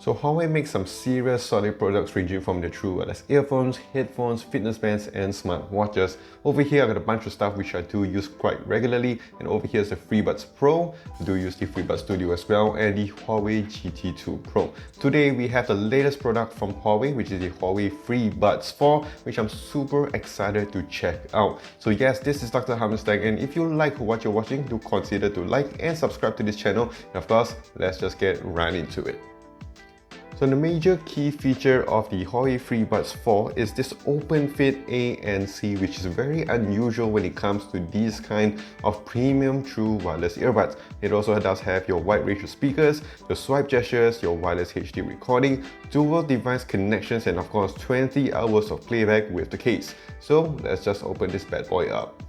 So Huawei makes some serious solid products ranging from the true wireless earphones, headphones, fitness bands and smartwatches. Over here I got a bunch of stuff which I do use quite regularly, and over here is the Freebuds Pro. I do use the Freebuds Studio as well, and the Huawei GT2 Pro. Today we have the latest product from Huawei, which is the Huawei Freebuds 4, which I'm super excited to check out. So yes, this is Dr. Hammerstag, and if you like what you're watching, do consider to like and subscribe to this channel. And of course, let's just get right into it. So the major key feature of the Huawei Freebuds 4 is this Open Fit ANC, which is very unusual when it comes to these kind of premium true wireless earbuds. It also does have your wide range of speakers, your swipe gestures, your wireless HD recording, dual device connections, and of course 20 hours of playback with the case. So let's just open this bad boy up.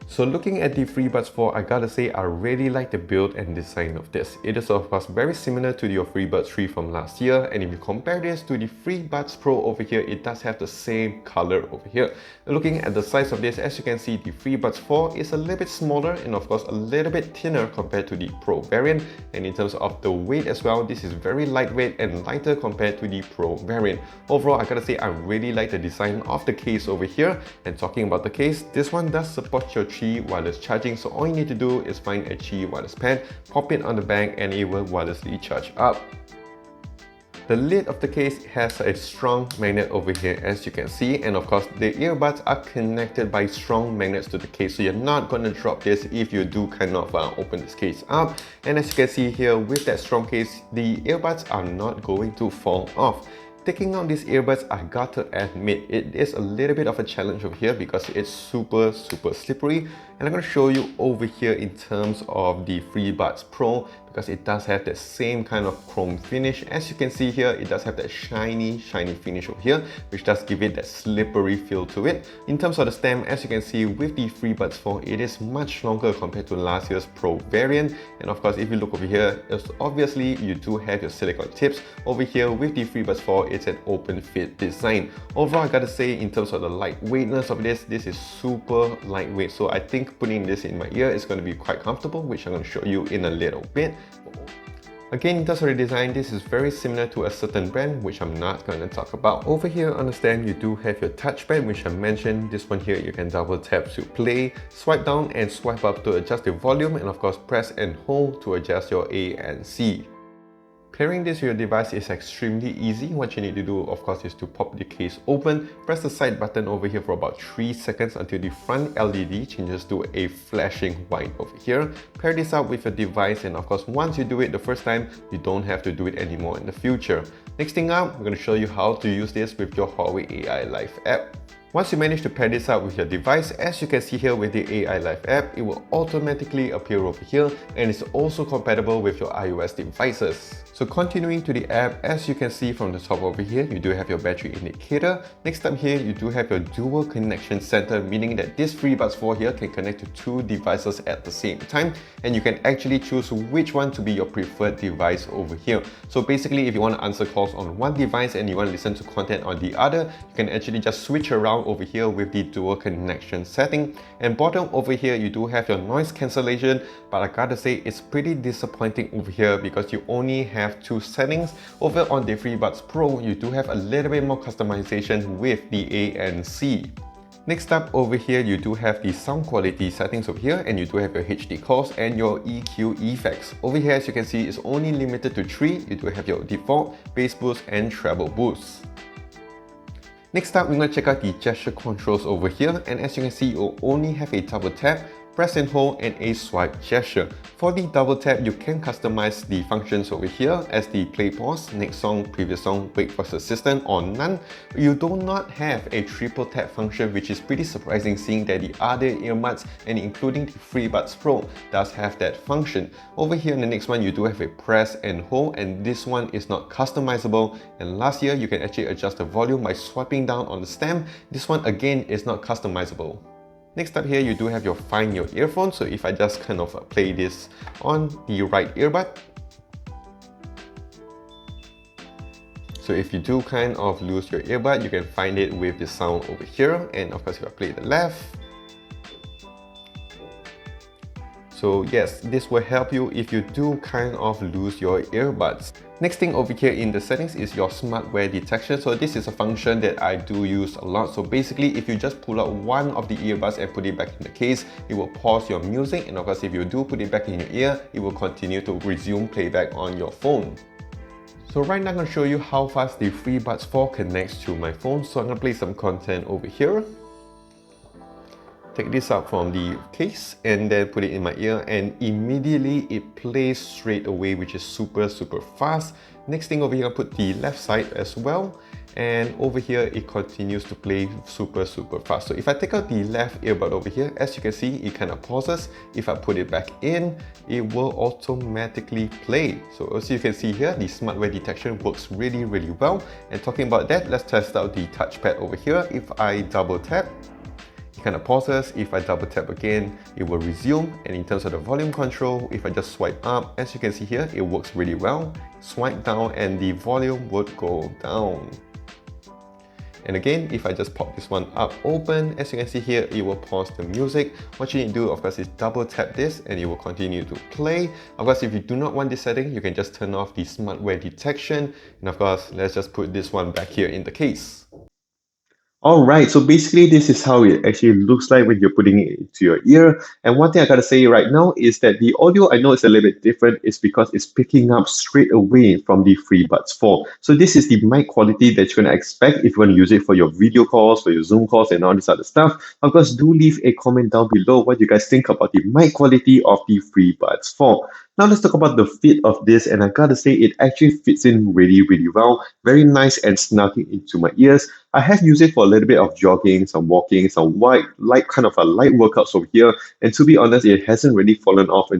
So looking at the Freebuds 4, I gotta say I really like the build and design of this. It is of course very similar to your Freebuds 3 from last year, and if you compare this to the Freebuds Pro over here, it does have the same color over here. Looking at the size of this, as you can see, the Freebuds 4 is a little bit smaller and of course a little bit thinner compared to the Pro variant, and in terms of the weight as well, this is very lightweight and lighter compared to the Pro variant. Overall, I gotta say I really like the design of the case over here, and talking about the case, this one does support your wireless charging, so all you need to do is find a Qi wireless pen, pop it on the back, and it will wirelessly charge up. The lid of the case has a strong magnet over here, as you can see, and of course the earbuds are connected by strong magnets to the case, so you're not going to drop this if you do kind of open this case up. And as you can see here, with that strong case, the earbuds are not going to fall off. Taking out these earbuds, I got to admit, it is a little bit of a challenge over here because it's super slippery, and I'm going to show you over here in terms of the Freebuds Pro, because it does have the same kind of chrome finish. As you can see here, it does have that shiny finish over here, which does give it that slippery feel to it. In terms of the stem, as you can see with the Freebuds 4, it is much longer compared to last year's Pro variant. And of course, if you look over here, obviously you do have your silicone tips. Over here with the Freebuds 4, it's an open fit design. Overall, I gotta say, in terms of the lightweightness of this is super lightweight. So I think putting this in my ear is going to be quite comfortable, which I'm going to show you in a little bit. Again, in terms of the design, this is very similar to a certain brand, which I'm not going to talk about. Over here on the stand, you do have your touchpad, which I mentioned. This one here, you can double tap to play, swipe down and swipe up to adjust the volume, and of course press and hold to adjust your ANC. Pairing this with your device is extremely easy. What you need to do, of course, is to pop the case open, press the side button over here for about 3 seconds until the front LED changes to a flashing white over here. Pair this up with your device, and of course, once you do it the first time, you don't have to do it anymore in the future. Next thing up, I'm going to show you how to use this with your Huawei AI Live app. Once you manage to pair this up with your device, as you can see here with the AI Live app, it will automatically appear over here, and it's also compatible with your iOS devices. So continuing to the app, as you can see from the top over here, you do have your battery indicator. Next up here, you do have your dual connection center, meaning that this Freebuds 4 here can connect to 2 devices at the same time, and you can actually choose which one to be your preferred device over here. So basically, if you want to answer calls on one device and you want to listen to content on the other, you can actually just switch around over here with the dual connection setting. And bottom over here, you do have your noise cancellation, but I gotta say it's pretty disappointing over here because you only have 2 settings. Over on the Freebuds Pro, you do have a little bit more customization with the ANC. Next up over here, you do have the sound quality settings over here, and you do have your HD calls and your EQ effects. Over here, as you can see, it's only limited to 3. You do have your default, bass boost and treble boost. Next up, we're going to check out the gesture controls over here, and as you can see, you'll only have a double tap, press and hold, and a swipe gesture. For the double tap, you can customize the functions over here as the play pause, next song, previous song, wait for assistant, or none. You do not have a triple tap function, which is pretty surprising seeing that the other earbuds and including the Freebuds Pro does have that function. Over here in the next one, you do have a press and hold, and this one is not customizable. And last year, you can actually adjust the volume by swiping down on the stem. This one again is not customizable. Next up here, you do have your find your earphone. So if I just kind of play this on the right earbud, so if you do kind of lose your earbud, you can find it with the sound over here. And of course, if I play the left, so yes, this will help you if you do kind of lose your earbuds. Next thing over here in the settings is your smart wear detection. So this is a function that I do use a lot. So basically, if you just pull out one of the earbuds and put it back in the case, it will pause your music. And of course, if you do put it back in your ear, it will continue to resume playback on your phone. So right now I'm going to show you how fast the Freebuds 4 connects to my phone. So I'm going to play some content over here. Take this out from the case and then put it in my ear, and immediately it plays straight away, which is super fast. Next thing over here, I'll put the left side as well, and over here it continues to play super fast. So if I take out the left earbud over here, as you can see, it kind of pauses. If I put it back in, it will automatically play. So as you can see here, the smart wear detection works really well. And talking about that, let's test out the touchpad over here. If I double tap, it kind of pauses. If I double tap again, it will resume. And in terms of the volume control, if I just swipe up, as you can see here, it works really well. Swipe down and the volume would go down. And again, if I just pop this one up open, as you can see here, it will pause the music. What you need to do, of course, is double tap this and it will continue to play. Of course, if you do not want this setting, you can just turn off the smart wear detection. And of course, let's just put this one back here in the case. Alright, so basically this is how it actually looks like when you're putting it into your ear. And one thing I gotta say right now is that the audio, I know it's a little bit different, is because it's picking up straight away from the Freebuds 4. So this is the mic quality that you're gonna expect if you want to use it for your video calls, for your Zoom calls and all this other stuff. Of course, do leave a comment down below what you guys think about the mic quality of the Freebuds 4. Now let's talk about the fit of this, and I gotta say it actually fits in really well. Very nice and snug into my ears. I have used it for a little bit of jogging, some walking, some light workouts over here. And to be honest, it hasn't really fallen off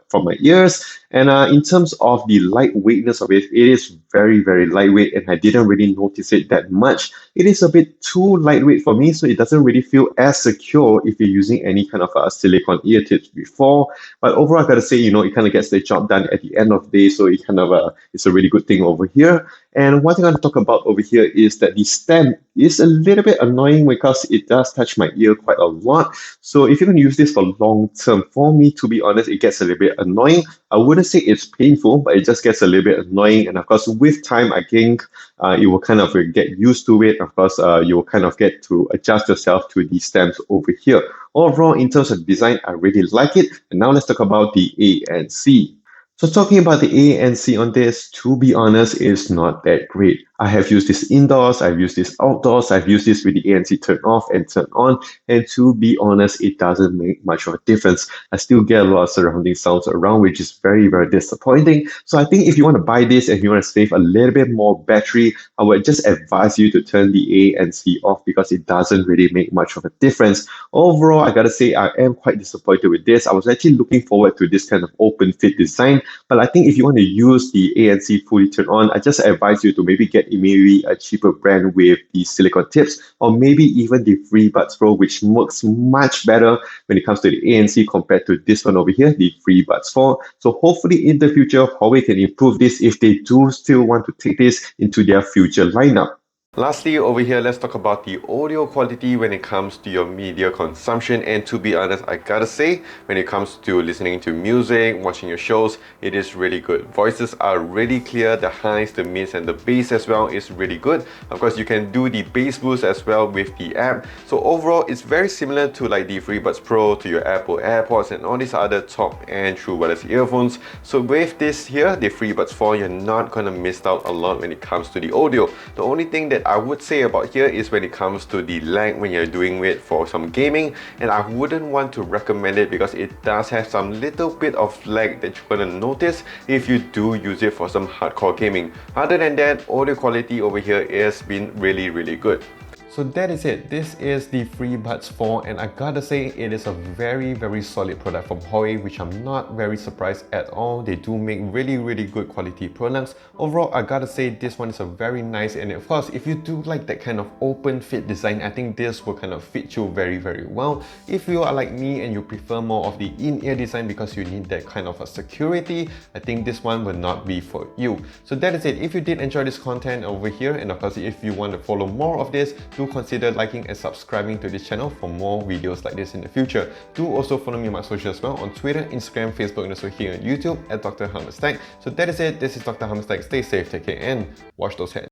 from my ears. And in terms of the lightweightness of it, it is very lightweight, and I didn't really notice it that much. It is a bit too lightweight for me, so it doesn't really feel as secure if you're using any kind of silicone ear tips before. But overall, I gotta say, it kind of gets the job done at the end of the day, so it kind of it's a really good thing over here. And one thing I want to talk about over here is that the stem is a little bit annoying because it does touch my ear quite a lot. So if you're going to use this for long term, for me, to be honest, it gets a little bit annoying. I wouldn't say it's painful, but it just gets a little bit annoying. And of course, with time, I think it will kind of get used to it. Of course, you will kind of get to adjust yourself to the stems over here. Overall, in terms of design, I really like it. And now let's talk about the ANC. So talking about the ANC on this, to be honest, is not that great. I have used this indoors, I've used this outdoors, I've used this with the ANC turned off and turned on, and to be honest, it doesn't make much of a difference. I still get a lot of surrounding sounds around, which is very disappointing. So I think if you want to buy this and you want to save a little bit more battery, I would just advise you to turn the ANC off because it doesn't really make much of a difference. Overall, I gotta say, I am quite disappointed with this. I was actually looking forward to this kind of open fit design, but I think if you want to use the ANC fully turned on, I just advise you to maybe get maybe a cheaper brand with the silicone tips, or maybe even the Freebuds Pro, which works much better when it comes to the ANC compared to this one over here, the Freebuds 4. So hopefully in the future, Huawei can improve this if they do still want to take this into their future lineup. Lastly, over here, let's talk about the audio quality when it comes to your media consumption. And to be honest, I gotta say, when it comes to listening to music, watching your shows, it is really good. Voices are really clear, the highs, the mids, and the bass as well is really good. Of course, you can do the bass boost as well with the app. So overall, it's very similar to like the Freebuds Pro, to your Apple AirPods, and all these other top-end true wireless earphones. So with this here, the Freebuds 4, you're not gonna miss out a lot when it comes to the audio. The only thing that bit I would say about here is when it comes to the lag when you're doing it for some gaming, and I wouldn't want to recommend it because it does have some little bit of lag that you're gonna notice if you do use it for some hardcore gaming. Other than that, audio quality over here has been really good. So that is it. This is the FreeBuds 4, and I gotta say it is a very solid product from Huawei, which I'm not very surprised at all. They do make really good quality products. Overall, I gotta say this one is a very nice, and of course, if you do like that kind of open fit design, I think this will kind of fit you very well. If you are like me and you prefer more of the in-ear design because you need that kind of a security, I think this one will not be for you. So that is it. If you did enjoy this content over here, and of course, if you want to follow more of this, do consider liking and subscribing to this channel for more videos like this in the future. Do also follow me on my socials as well on Twitter, Instagram, Facebook, and also here on YouTube at Dr. Hammerstack. So that is it. This is Dr. Hammerstack. Stay safe, take care, and wash those hands.